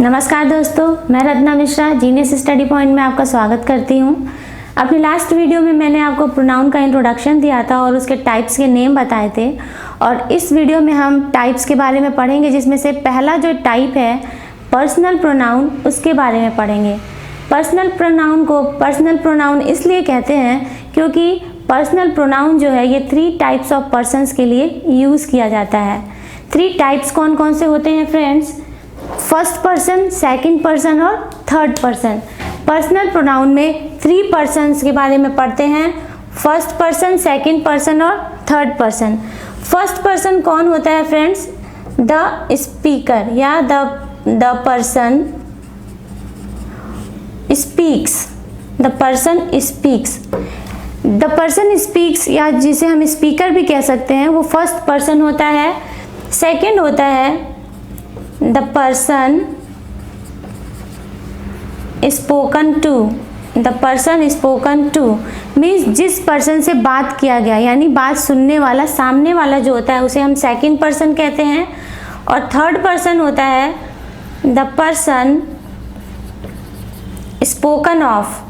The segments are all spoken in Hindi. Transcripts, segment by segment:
नमस्कार दोस्तों, मैं Ratna Mishra genius study point में आपका स्वागत करती हूँ। अपनी लास्ट वीडियो में मैंने आपको प्रोनाउन का इंट्रोडक्शन दिया था और उसके टाइप्स के नेम बताए थे, और इस वीडियो में हम टाइप्स के बारे में पढ़ेंगे, जिसमें से पहला जो टाइप है पर्सनल प्रोनाउन, उसके बारे में पढ़ेंगे। पर्सनल प्रोनाउन को पर्सनल प्रोनाउन इसलिए कहते हैं क्योंकि पर्सनल प्रोनाउन जो है ये 3 टाइप्स ऑफ पर्सन्स के लिए यूज़ किया जाता है। 3 टाइप्स कौन कौन से होते हैं friends? First person, second person और थर्ड पर्सन। पर्सनल प्रोनाउन में 3 पर्सन्स के बारे में पढ़ते हैं, फर्स्ट पर्सन, सेकंड पर्सन और थर्ड पर्सन। फर्स्ट पर्सन कौन होता है फ्रेंड्स? द स्पीकर या the person speaks. The person speaks. The person speaks या जिसे हम स्पीकर भी कह सकते हैं, वो फर्स्ट पर्सन होता है। सेकंड होता है the person spoken to. The person spoken to means जिस पर्सन से बात किया गया, यानी बात सुनने वाला, सामने वाला जो होता है उसे हम सेकंड पर्सन कहते हैं। और थर्ड पर्सन होता है the person spoken of,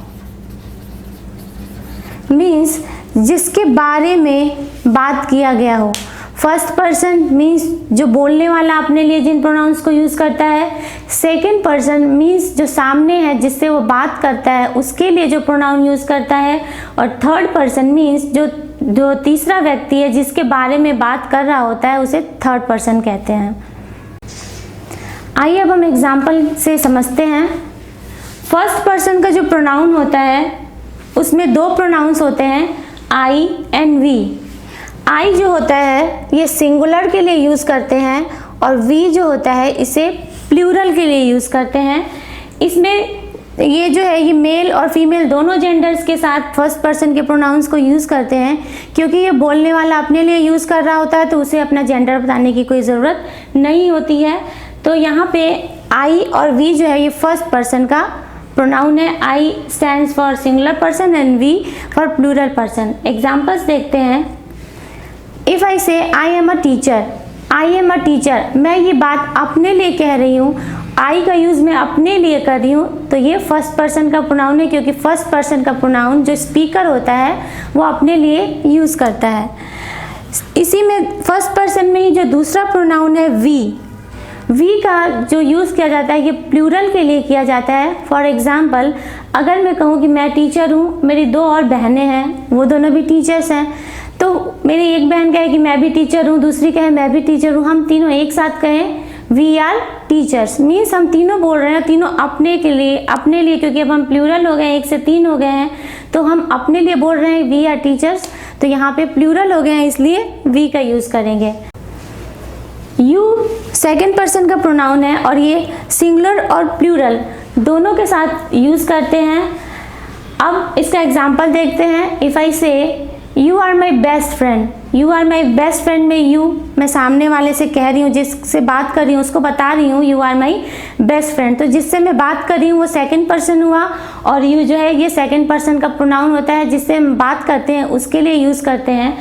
means जिसके बारे में बात किया गया हो। फर्स्ट पर्सन मीन्स जो बोलने वाला अपने लिए जिन प्रोनाउंस को यूज़ करता है। सेकंड पर्सन मीन्स जो सामने है जिससे वो बात करता है उसके लिए जो प्रोनाउन यूज़ करता है। और थर्ड पर्सन मीन्स जो तीसरा व्यक्ति है जिसके बारे में बात कर रहा होता है, उसे थर्ड पर्सन कहते हैं। आइए अब हम एग्जाम्पल से समझते हैं। फर्स्ट पर्सन का जो प्रोनाउन होता है उसमें 2 प्रोनाउंस होते हैं, आई एंड वी। आई जो होता है ये सिंगुलर के लिए यूज़ करते हैं, और वी जो होता है इसे प्लूरल के लिए यूज़ करते हैं। इसमें ये जो है ये मेल और फीमेल दोनों जेंडर्स के साथ फर्स्ट पर्सन के प्रोनाउंस को यूज़ करते हैं, क्योंकि ये बोलने वाला अपने लिए यूज़ कर रहा होता है तो उसे अपना जेंडर बताने की कोई ज़रूरत नहीं होती है। तो यहाँ पे आई और वी जो है ये फर्स्ट पर्सन का प्रोनाउन है। I stands for singular person and we for plural person. Examples देखते हैं। If I say I am a teacher, I am a teacher, मैं ये बात अपने लिए कह रही हूँ, आई का यूज़ मैं अपने लिए कर रही हूँ, तो ये फर्स्ट पर्सन का प्रोनाउन है, क्योंकि फर्स्ट पर्सन का प्रोनाउन जो स्पीकर होता है वो अपने लिए यूज़ करता है। इसी में फर्स्ट पर्सन में ही जो दूसरा प्रोनाउन है वी, वी का जो यूज़ किया जाता है ये प्लूरल के लिए किया जाता है। फॉर एग्ज़ाम्पल, अगर मैं कहूँ कि मैं टीचर हूँ, मेरी 2 और बहनें हैं, वो दोनों भी टीचर्स हैं, तो मेरी एक बहन कहे कि मैं भी टीचर हूँ, दूसरी कहे मैं भी टीचर हूँ, हम तीनों एक साथ कहें वी आर टीचर्स, मीन्स हम तीनों बोल रहे हैं, तीनों अपने लिए, क्योंकि अब हम प्लूरल हो गए हैं, 1 से 3 हो गए हैं, तो हम अपने लिए बोल रहे हैं वी आर टीचर्स। तो यहाँ पे प्लूरल हो गए हैं इसलिए वी का यूज़ करेंगे। यू सेकंड पर्सन का प्रोनाउन है और ये सिंगुलर और प्लूरल दोनों के साथ यूज़ करते हैं। अब इसका एग्जाम्पल देखते हैं। If I say you are my best friend, you are my best friend में यू मैं सामने वाले से कह रही हूँ, जिससे बात कर रही हूँ उसको बता रही हूँ you are my best friend, तो जिससे मैं बात कर रही हूँ वो सेकंड पर्सन हुआ, और यू जो है ये सेकंड पर्सन का प्रोनाउन होता है जिससे हम बात करते हैं उसके लिए यूज़ करते हैं।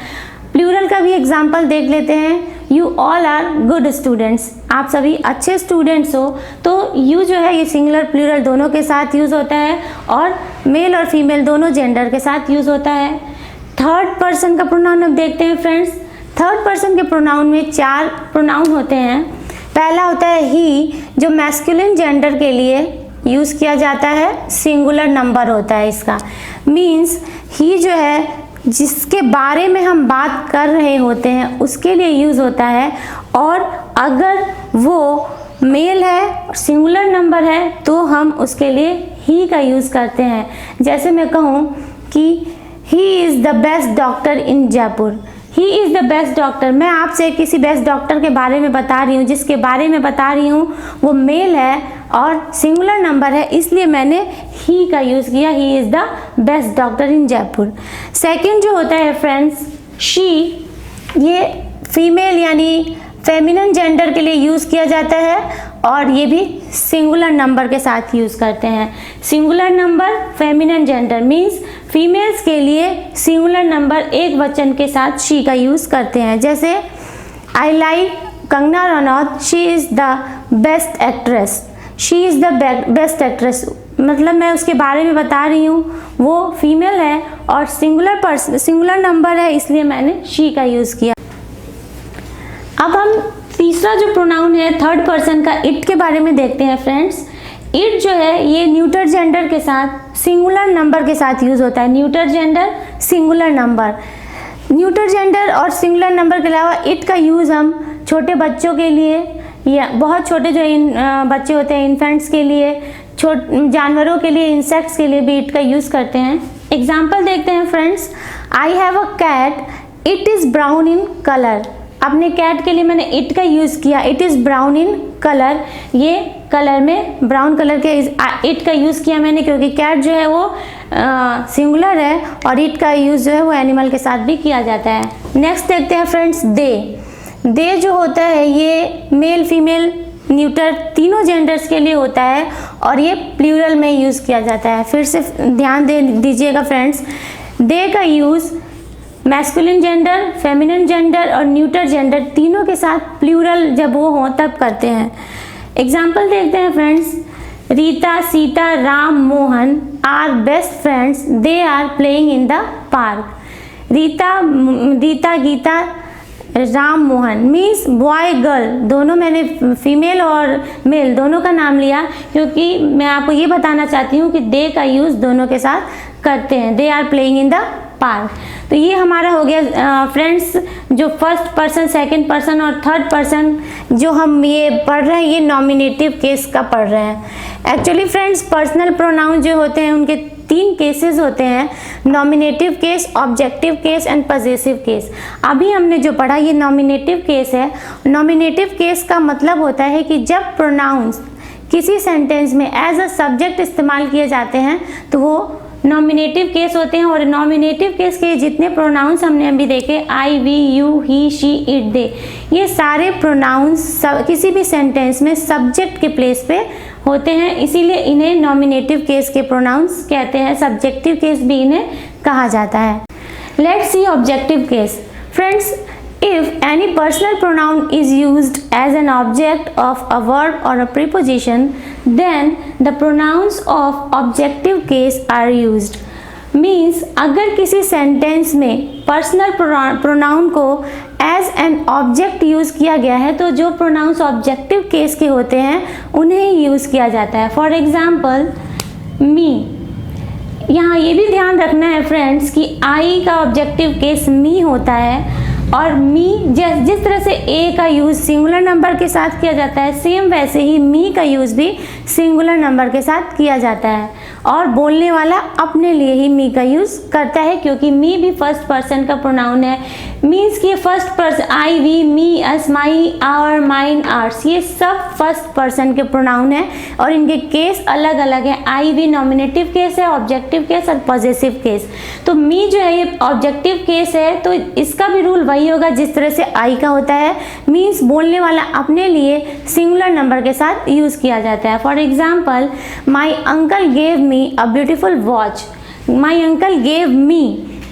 प्लूरल का भी एग्जाम्पल देख लेते हैं। You all are good students, आप सभी अच्छे स्टूडेंट्स हो, तो यू जो है ये सिंगुलर प्लूरल दोनों के साथ यूज़ होता है, और मेल और फीमेल दोनों जेंडर के साथ यूज़ होता है। थर्ड पर्सन का प्रोनाउन अब देखते हैं फ्रेंड्स। थर्ड पर्सन के प्रोनाउन में 4 प्रोनाउन होते हैं। पहला होता है ही, जो मैस्कुलिन जेंडर के लिए यूज़ किया जाता है, सिंगुलर नंबर होता है इसका, मीन्स ही जो है जिसके बारे में हम बात कर रहे होते हैं उसके लिए यूज़ होता है, और अगर वो मेल है, सिंगुलर नंबर है, तो हम उसके लिए ही का यूज़ करते हैं। जैसे मैं कहूँ कि he is the best doctor in Jaipur, he is the best doctor, मैं आपसे किसी बेस्ट डॉक्टर के बारे में बता रही हूँ, जिसके बारे में बता रही हूँ वो मेल है और सिंगुलर नंबर है, इसलिए मैंने ही का यूज़ किया, he is the best doctor in Jaipur. Second जो होता है फ्रेंड्स शी, ये फीमेल यानी फेमिनिन जेंडर के लिए यूज़ किया जाता है, और ये भी सिंगुलर नंबर के साथ यूज़ करते हैं। Singular number feminine gender means females के लिए सिंगुलर नंबर एक वचन के साथ शी का यूज़ करते हैं। जैसे I like Kangana Ranaut, she is the best actress, she is the best actress, मतलब मैं उसके बारे में बता रही हूँ, वो फीमेल है और सिंगुलर नंबर है, इसलिए मैंने शी का यूज़ किया। अब हम तीसरा जो प्रोनाउन है थर्ड पर्सन का, इट के बारे में देखते हैं फ्रेंड्स। इट जो है ये न्यूटर जेंडर के साथ सिंगुलर नंबर के साथ यूज़ होता है। Neuter gender, singular number. Neuter gender और सिंगुलर नंबर के अलावा इट का यूज़ हम छोटे बच्चों के लिए या बहुत छोटे जो बच्चे होते हैं इन्फेंट्स के लिए, जानवरों के लिए, इंसेक्ट्स के लिए भी इट का यूज़ करते हैं। एग्जाम्पल देखते हैं friends. I have a cat, it is brown in colour. अपने कैट के लिए मैंने इट का यूज़ किया, it is brown in colour, ये कलर में ब्राउन कलर के इट का यूज़ किया मैंने, क्योंकि कैट जो है वो सिंगुलर है और इट का यूज़ जो है वो एनिमल के साथ भी किया जाता है। नेक्स्ट देखते हैं फ्रेंड्स दे जो होता है ये मेल फीमेल न्यूटर तीनों जेंडर्स के लिए होता है और ये प्लूरल में यूज़ किया जाता है। फिर से ध्यान दीजिएगा फ्रेंड्स, दे का use masculine gender, feminine gender और न्यूटर जेंडर तीनों के साथ प्लूरल जब वो हो तब करते हैं। एग्जाम्पल देखते हैं friends. Rita, Sita, Ram, Mohan are best friends, they are playing in the park. Rita, Gita, Ram, Mohan means boy girl, दोनों मैंने फीमेल और मेल दोनों का नाम लिया क्योंकि मैं आपको ये बताना चाहती हूँ कि दे का यूज़ दोनों के साथ करते हैं। They are playing in the park. तो ये हमारा हो गया फ्रेंड्स, जो फर्स्ट पर्सन, सेकंड पर्सन और थर्ड पर्सन जो हम ये पढ़ रहे हैं ये नॉमिनेटिव केस का पढ़ रहे हैं। एक्चुअली फ्रेंड्स पर्सनल प्रोनाउन जो होते हैं उनके 3 केसेस होते हैं, nominative case, objective case and possessive case. अभी हमने जो पढ़ा ये नॉमिनेटिव केस है। नॉमिनेटिव केस का मतलब होता है कि जब प्रोनाउंस किसी सेंटेंस में एज अ सब्जेक्ट इस्तेमाल किए जाते हैं तो वो नॉमिनेटिव केस होते हैं। और नॉमिनेटिव केस के जितने प्रोनाउंस हमने अभी देखे, I, we, you, he, she, it, they, ये सारे प्रोनाउंस किसी भी सेंटेंस में सब्जेक्ट के प्लेस पे होते हैं, इसीलिए इन्हें नॉमिनेटिव केस के प्रोनाउंस कहते हैं। सब्जेक्टिव केस भी इन्हें कहा जाता है। Let's see objective case. Friends, if any personal pronoun is used as an object of a verb or a preposition, then the pronouns of objective case are used. Means अगर किसी सेंटेंस में पर्सनल प्रोनाउन को एज एन ऑब्जेक्ट यूज़ किया गया है तो जो प्रोनाउंस ऑब्जेक्टिव केस के होते हैं उन्हें यूज़ किया जाता है। फॉर एग्जाम्पल मी, यहाँ ये भी ध्यान रखना है फ्रेंड्स कि आई का ऑब्जेक्टिव केस मी होता है और मी जिस तरह से ए का यूज़ सिंगुलर नंबर के साथ किया जाता है, सेम वैसे ही मी का यूज़ भी सिंगुलर नंबर के साथ किया जाता है। और बोलने वाला अपने लिए ही मी का यूज़ करता है क्योंकि मी भी फर्स्ट पर्सन का प्रोनाउन है। मीन्स कि first person, I, we, me, us, my, our, mine, ours, ये सब फर्स्ट पर्सन के प्रोनाउन है और इनके केस अलग अलग है। आई, वी नॉमिनेटिव केस है, ऑब्जेक्टिव केस और पॉजेसिव केस। तो मी जो है ये ऑब्जेक्टिव केस है तो इसका भी रूल वही होगा जिस तरह से आई का होता है। मीन्स बोलने वाला अपने लिए सिंगुलर नंबर के साथ यूज़ किया जाता है। For example, my uncle gave me a beautiful watch. My uncle gave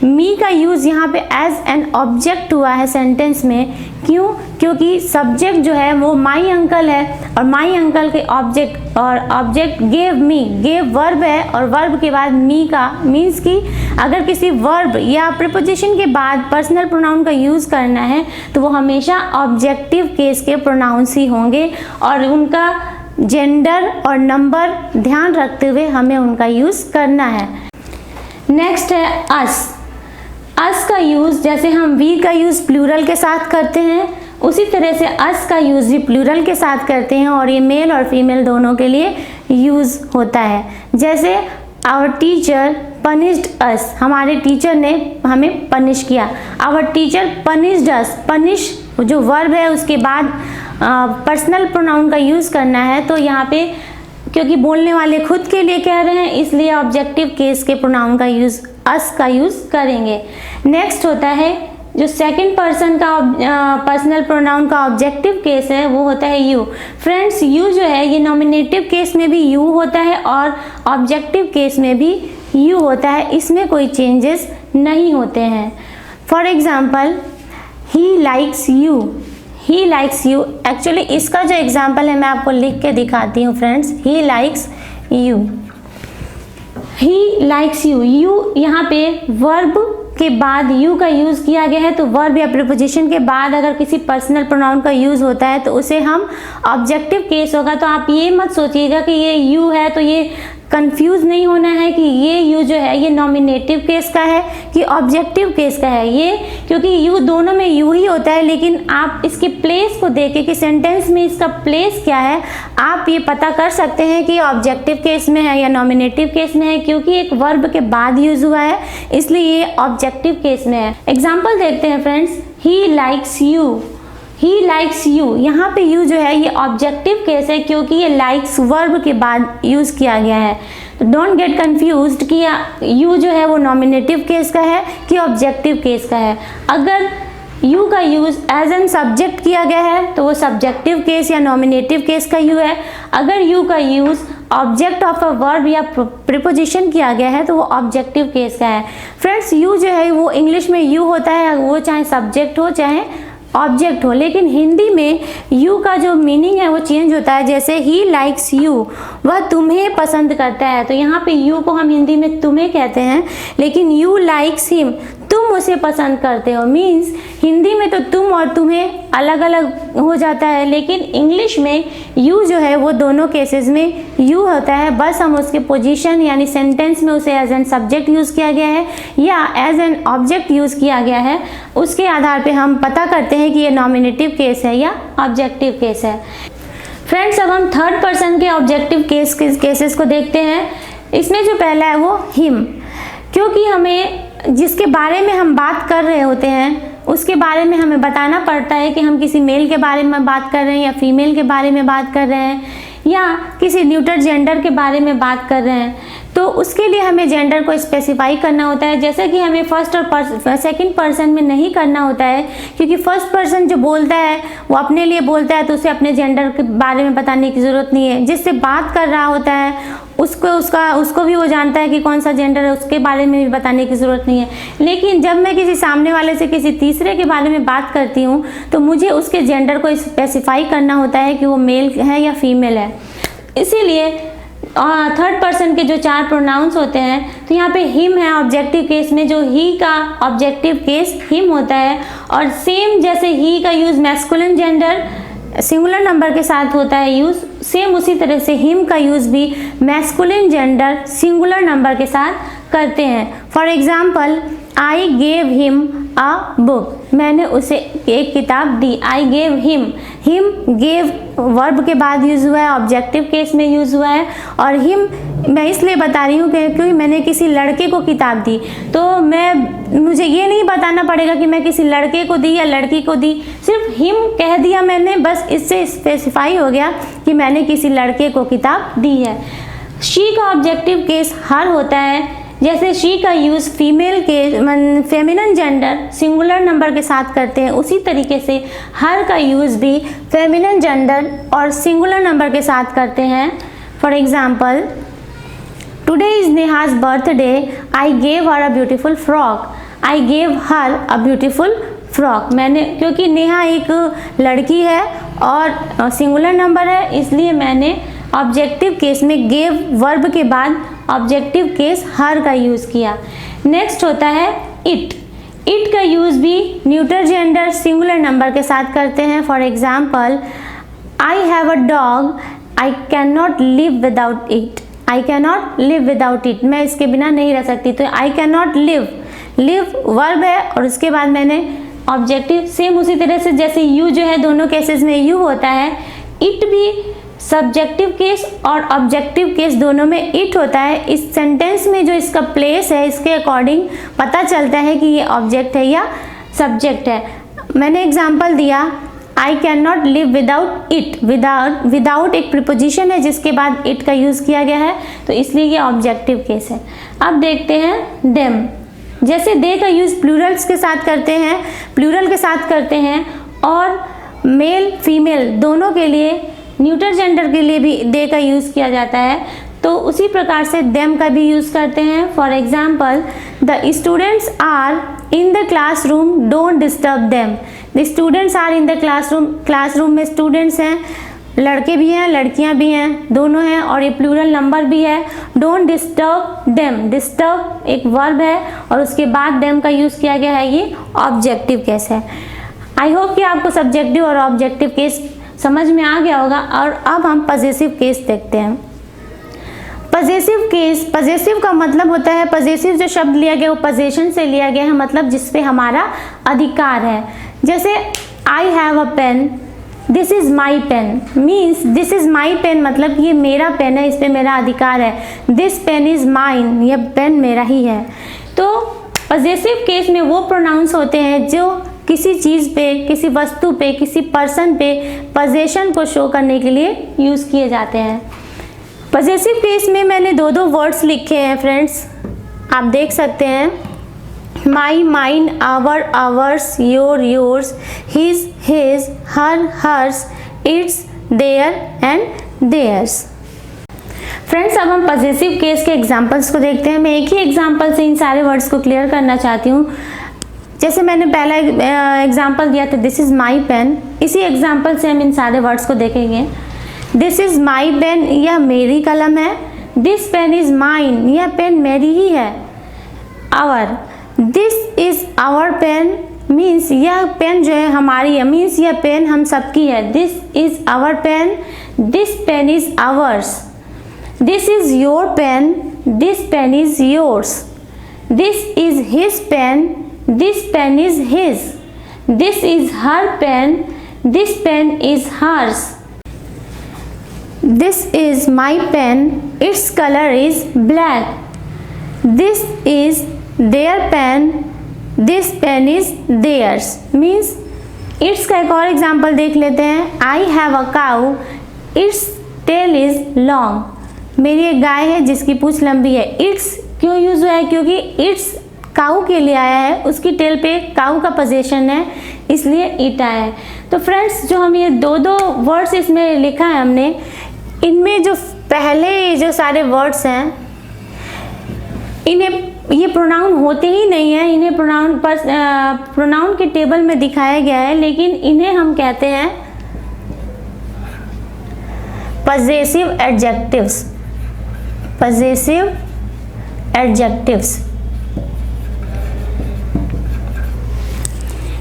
me का यूज़ यहाँ पे एज एन ऑब्जेक्ट हुआ है सेंटेंस में। क्यों? क्योंकि सब्जेक्ट जो है वो माई अंकल है और माई अंकल के ऑब्जेक्ट और object gave me, gave verb है और वर्ब के बाद मी का मीन्स कि अगर किसी वर्ब या प्रीपोजिशन के बाद पर्सनल प्रोनाउन का यूज़ करना है तो वो हमेशा ऑब्जेक्टिव केस के प्रोनाउंस ही होंगे और उनका जेंडर और नंबर ध्यान रखते हुए हमें उनका यूज़ करना है। नेक्स्ट है अस। अस का यूज़ जैसे हम वी का यूज़ प्लूरल के साथ करते हैं उसी तरह से अस का यूज़ भी प्लूरल के साथ करते हैं और ये मेल और फीमेल दोनों के लिए यूज़ होता है। जैसे आवर टीचर पनिश्ड अस, हमारे टीचर ने हमें पनिश किया। Our teacher punished us, punish जो वर्ब है उसके बाद पर्सनल प्रोनाउन का यूज़ करना है तो यहाँ पे क्योंकि बोलने वाले खुद के लिए कह रहे हैं इसलिए ऑब्जेक्टिव केस के प्रोनाउन का यूज़ अस का यूज़ करेंगे। नेक्स्ट होता है जो सेकंड पर्सन का पर्सनल प्रोनाउन का ऑब्जेक्टिव केस है वो होता है यू। फ्रेंड्स, यू जो है ये नॉमिनेटिव केस में भी यू होता है और ऑब्जेक्टिव केस में भी यू होता है, इसमें कोई चेंजेस नहीं होते हैं। For example, he likes you, he likes you. Actually इसका जो एग्जाम्पल है मैं आपको लिख के दिखाती हूँ friends. He likes you, he likes you. You यहाँ पे वर्ब के बाद यू का यूज़ किया गया है, तो वर्ब या प्रीपोजिशन के बाद अगर किसी पर्सनल प्रोनाउन का यूज़ होता है तो उसे हम ऑब्जेक्टिव केस होगा। तो आप ये मत सोचिएगा कि ये यू है तो ये कंफ्यूज नहीं होना है कि ये यू जो है ये नॉमिनेटिव केस का है कि ऑब्जेक्टिव केस का है। ये क्योंकि यू दोनों में यू ही होता है, लेकिन आप इसके प्लेस को देख के कि सेंटेंस में इसका प्लेस क्या है आप ये पता कर सकते हैं कि ऑब्जेक्टिव केस में है या नॉमिनेटिव केस में है। क्योंकि एक वर्ब के बाद यूज हुआ है इसलिए ये ऑब्जेक्टिव केस में है। एग्जाम्पल देखते हैं friends. He likes you, he likes you, यहाँ पे यू जो है ये ऑब्जेक्टिव केस है क्योंकि ये लाइक्स वर्ब के बाद यूज़ किया गया है। डोंट गेट कंफ्यूज्ड कि यू जो है वो नॉमिनेटिव केस का है कि ऑब्जेक्टिव केस का है। अगर यू का यूज़ एज एन सब्जेक्ट किया गया है तो वो सब्जेक्टिव केस या नॉमिनेटिव केस का यू है। अगर यू का use object of a verb या प्रीपोजिशन किया गया है तो वो ऑब्जेक्टिव केस का है। फ्रेंड्स यू जो है वो इंग्लिश में यू होता है, वो चाहे सब्जेक्ट हो चाहे ऑब्जेक्ट हो, लेकिन हिंदी में यू का जो मीनिंग है वो चेंज होता है। जैसे ही लाइक्स यू, वह तुम्हें पसंद करता है, तो यहाँ पे यू को हम हिंदी में तुम्हें कहते हैं, लेकिन यू लाइक्स हिम, तुम उसे पसंद करते हो। मीन्स हिंदी में तो तुम और तुम्हें अलग अलग हो जाता है, लेकिन इंग्लिश में यू जो है वो दोनों केसेस में यू होता है। बस हम उसके पोजीशन यानी सेंटेंस में उसे एज एन सब्जेक्ट यूज़ किया गया है या एज एन ऑब्जेक्ट यूज़ किया गया है, उसके आधार पे हम पता करते हैं कि ये नॉमिनेटिव केस है या ऑब्जेक्टिव केस है। फ्रेंड्स अब हम थर्ड पर्सन के ऑब्जेक्टिव केसेस को देखते हैं। इसमें जो पहला है वो हिम, क्योंकि हमें जिसके बारे में हम बात कर रहे होते हैं उसके बारे में हमें बताना पड़ता है कि हम किसी मेल के बारे में बात कर रहे हैं या फीमेल के बारे में बात कर रहे हैं या किसी न्यूट्रल जेंडर के बारे में बात कर रहे हैं, तो उसके लिए हमें जेंडर को स्पेसिफाई करना होता है। जैसे कि हमें फर्स्ट और सेकंड पर्सन में नहीं करना होता है, क्योंकि फर्स्ट पर्सन जो बोलता है वो अपने लिए बोलता है तो उसे अपने जेंडर के बारे में बताने की ज़रूरत नहीं है। जिससे बात कर रहा होता है उसको भी वो जानता है कि कौन सा जेंडर है, उसके बारे में भी बताने की ज़रूरत नहीं है। लेकिन जब मैं किसी सामने वाले से किसी तीसरे के बारे में बात करती हूँ तो मुझे उसके जेंडर को स्पेसिफाई करना होता है कि वो मेल है या फीमेल है। इसीलिए थर्ड पर्सन के जो 4 प्रोनाउंस होते हैं, तो यहाँ पे हिम है ऑब्जेक्टिव केस में, जो ही का ऑब्जेक्टिव केस हिम होता है। और सेम जैसे ही का use masculine gender singular number के साथ होता है यूज़, सेम उसी तरह से हिम का यूज़ भी मैस्कुलिन जेंडर सिंगुलर नंबर के साथ करते हैं। For example I gave him a book, मैंने उसे एक किताब दी। I gave him, him gave verb के बाद यूज़ हुआ है, ऑब्जेक्टिव केस में यूज़ हुआ है। और हिम मैं इसलिए बता रही हूँ क्योंकि मैंने किसी लड़के को किताब दी, तो मुझे ये नहीं बताना पड़ेगा कि मैं किसी लड़के को दी या लड़की को दी, सिर्फ हिम कह दिया मैंने, बस इससे स्पेसिफाई हो गया कि मैंने किसी लड़के को किताब दी है। शी का ऑब्जेक्टिव केस हर होता है। जैसे शी का यूज़ फीमेल के फेमिनिन जेंडर सिंगुलर नंबर के साथ करते हैं, उसी तरीके से हर का यूज़ भी फेमिनिन जेंडर और सिंगुलर नंबर के साथ करते हैं। For example today is Neha's birthday, I gave her a beautiful frock, I gave her a beautiful frock. मैंने, क्योंकि नेहा एक लड़की है और सिंगुलर नंबर है, इसलिए मैंने ऑब्जेक्टिव केस में गेव वर्ब के बाद ऑब्जेक्टिव केस हर का यूज़ किया। नेक्स्ट होता है इट। इट का यूज़ भी न्यूट्रल जेंडर सिंगुलर नंबर के साथ करते हैं। For example I have a dog, I can not live without it, I can not live without it, मैं इसके बिना नहीं रह सकती। तो I can not live, live verb है और उसके बाद मैंने ऑब्जेक्टिव, सेम उसी तरह से जैसे यू जो है दोनों केसेस में यू होता है, इट भी सब्जेक्टिव केस और ऑब्जेक्टिव केस दोनों में इट होता है। इस सेंटेंस में जो इसका प्लेस है इसके अकॉर्डिंग पता चलता है कि ये ऑब्जेक्ट है या सब्जेक्ट है। मैंने एग्जांपल दिया I can not live without it, without एक प्रीपोजिशन है जिसके बाद इट का यूज़ किया गया है, तो इसलिए ये ऑब्जेक्टिव केस है। अब देखते हैं देम। जैसे दे का यूज़ प्लूरल्स के साथ करते हैं, प्लूरल के साथ करते हैं, और मेल फीमेल दोनों के लिए, न्यूट्रल जेंडर के लिए भी दे का यूज़ किया जाता है, तो उसी प्रकार से देम का भी यूज़ करते हैं। For example the students are in the classroom, don't disturb them. The students are in the classroom, classroom में स्टूडेंट्स हैं, लड़के भी हैं लड़कियां भी हैं, दोनों हैं, और ये प्लूरल नंबर भी है। डोंट डिस्टर्ब देम, डिस्टर्ब एक वर्ब है और उसके बाद देम का यूज़ किया गया है, ये ऑब्जेक्टिव केस है। आई होप कि आपको सब्जेक्टिव और ऑब्जेक्टिव केस समझ में आ गया होगा। और अब हम पजेसिव केस देखते हैं। पजेसिव केस, पजेसिव का मतलब होता है, पजेसिव जो शब्द लिया गया वो पजेशन से लिया गया है, मतलब जिस पे हमारा अधिकार है। जैसे I have a pen, this is my pen, means this is my pen मतलब ये मेरा पेन है, इस पे मेरा अधिकार है। दिस पेन इज माइन, यह पेन मेरा ही है। तो पजेसिव केस में वो प्रोनाउंस होते हैं जो किसी चीज़ पे, किसी वस्तु पे, किसी पर्सन पे पजेशन को शो करने के लिए यूज़ किए जाते हैं। पजेसिव केस में मैंने दो वर्ड्स लिखे हैं फ्रेंड्स, आप देख सकते हैं। My, mine, our, ours, your, yours, his, his, her, hers, its, their and theirs. Friends अब हम पजेसिव केस के एग्जाम्पल्स को देखते हैं। मैं एक ही एग्जाम्पल से इन सारे वर्ड्स को क्लियर करना चाहती हूँ। जैसे मैंने पहला एग्जाम्पल दिया था, दिस इज़ माई पेन, इसी एग्जाम्पल से हम इन सारे वर्ड्स को देखेंगे। दिस इज़ माई पेन, यह मेरी कलम है। दिस पेन इज़ माइन, यह पेन मेरी ही है। Our, this is our pen, means यह पेन जो है हमारी है, मीन्स यह पेन हम सबकी है। This is our pen, this pen is ours. This is your pen, this pen is yours. This is his pen, this pen is his. This is her pen, this pen is hers. This is my pen, its color is black. This is their pen, this pen is theirs. Means its का एक और एग्जाम्पल देख लेते हैं। I have a cow, its tail is long. मेरी एक गाय है जिसकी पूंछ लंबी है। Its क्यों यूज हुआ है? क्योंकि its काऊ के लिए आया है, उसकी टेल पे काऊ का पोजीशन है, इसलिए इट आया है। तो फ्रेंड्स जो हम ये दो वर्ड्स इसमें लिखा है हमने, इनमें जो पहले जो सारे वर्ड्स हैं इन्हें ये प्रोनाउन होते ही नहीं है, इन्हें प्रोनाउन के टेबल में दिखाया गया है, लेकिन इन्हें हम कहते हैं पजेसिव एडजेक्टिव्स। पजेसिव एडजेक्टिव्स,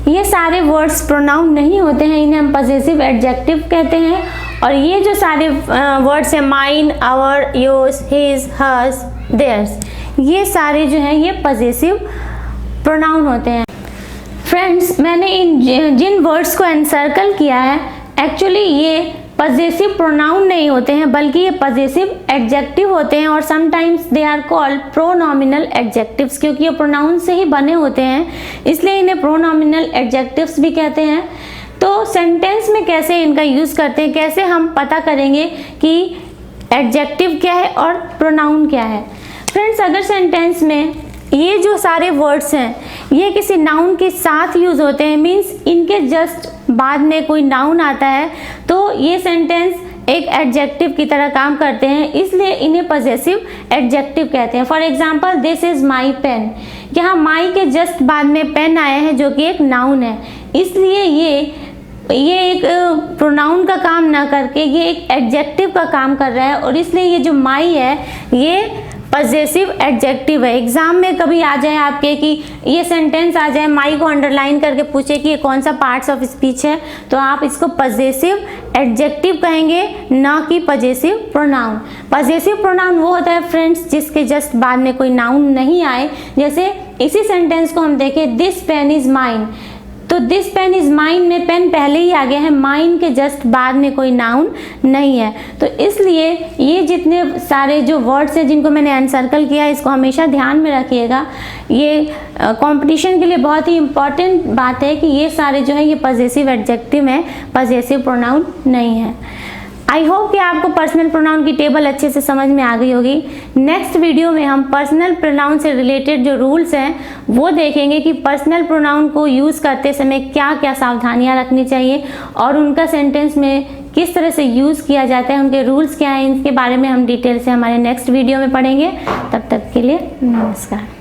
ये सारे वर्ड्स प्रोनाउन नहीं होते हैं, इन्हें हम पजेसिव एडजेक्टिव कहते हैं। और ये जो सारे वर्ड्स हैं, mine, our, yours, his, hers, theirs, ये सारे जो हैं ये पजेसिव प्रोनाउन होते हैं। फ्रेंड्स मैंने इन जिन वर्ड्स को एनसर्कल किया है, एक्चुअली ये पजेसिव प्रोनाउन नहीं होते हैं, बल्कि ये पजेसिव एडजेक्टिव होते हैं। और sometimes they are called pronominal adjectives, क्योंकि ये प्रोनाउन से ही बने होते हैं, इसलिए इन्हें प्रोनॉमिनल एडजेक्टिव्स भी कहते हैं। तो सेंटेंस में कैसे इनका यूज़ करते हैं, कैसे हम पता करेंगे कि एडजेक्टिव क्या है और प्रोनाउन क्या है। फ्रेंड्स अगर सेंटेंस में ये जो सारे वर्ड्स हैं ये किसी नाउन के साथ यूज़ होते हैं, मीन्स इनके जस्ट बाद में कोई नाउन आता है, तो ये सेंटेंस एक एडजेक्टिव की तरह काम करते हैं, इसलिए इन्हें पजेसिव एडजेक्टिव कहते हैं। For example this is my pen, यहाँ माई के जस्ट बाद में पेन आया है जो कि एक नाउन है, इसलिए ये एक प्रोनाउन का काम ना करके ये एक एडजेक्टिव का काम कर रहा है, और इसलिए ये जो माई है ये पजेसिव एडजेक्टिव है। एग्जाम में कभी आ जाए आपके कि ये सेंटेंस आ जाए, माई को अंडरलाइन करके पूछे कि ये कौन सा पार्ट्स ऑफ स्पीच है, तो आप इसको पजेसिव एडजेक्टिव कहेंगे, ना कि पजेसिव प्रोनाउन। पजेसिव प्रोनाउन वो होता है फ्रेंड्स जिसके जस्ट बाद में कोई नाउन नहीं आए। जैसे इसी सेंटेंस को हम देखें, दिस पेन इज माइन, तो दिस पेन इज माइन में पेन पहले ही आ गया है, माइन के जस्ट बाद में कोई नाउन नहीं है। तो इसलिए ये जितने सारे जो वर्ड्स हैं जिनको मैंने अनसर्कल किया, इसको हमेशा ध्यान में रखिएगा। ये कंपटीशन के लिए बहुत ही इम्पॉर्टेंट बात है कि ये सारे जो है ये पजेसिव एडजेक्टिव हैं, पजेसिव प्रोनाउन नहीं है। आई होप कि आपको पर्सनल प्रोनाउन की टेबल अच्छे से समझ में आ गई होगी। नेक्स्ट वीडियो में हम पर्सनल प्रोनाउन से रिलेटेड जो रूल्स हैं वो देखेंगे कि पर्सनल प्रोनाउन को यूज़ करते समय क्या क्या सावधानियां रखनी चाहिए और उनका सेंटेंस में किस तरह से यूज़ किया जाता है, उनके रूल्स क्या हैं, इनके बारे में हम डिटेल से हमारे नेक्स्ट वीडियो में पढ़ेंगे। तब तक के लिए नमस्कार।